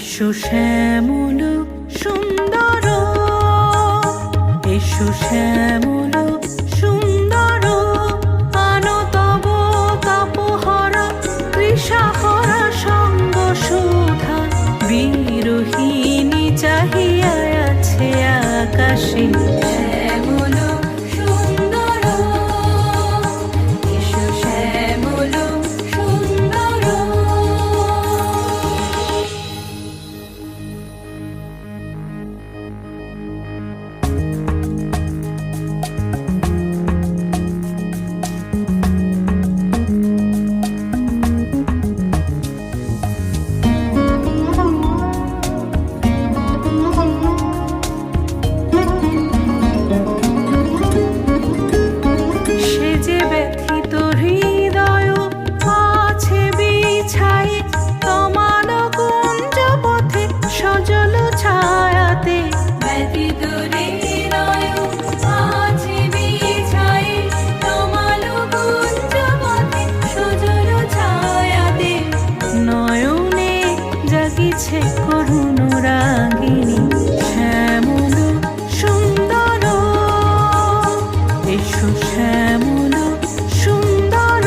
এসো শ্যামল সুন্দর, এসো শ্যামল সুন্দর, আনো তব তাপহরা তৃষাহরা সঙ্গ সুধা। বিরোহিণী চাহিয়া আছে আকাশে, শ্যামল সুন্দর, এসো শ্যামল সুন্দর। করুণ রাগিনী শ্যামল সুন্দর, এসো শ্যামল সুন্দর।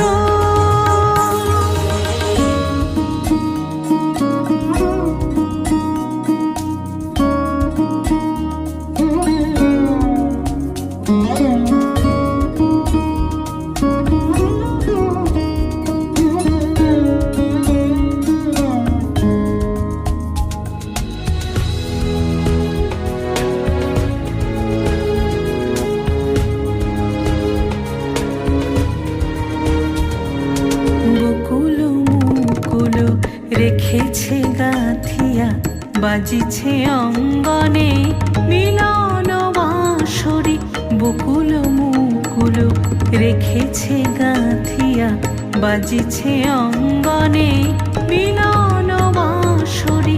রেখেছে গাঁথিয়া বাজিছে অঙ্গনে মিলন বাঁশরি। বকুল মুকুল রেখেছে গাঁথিয়া বাজিছে অঙ্গনে মিলন বাঁশরি।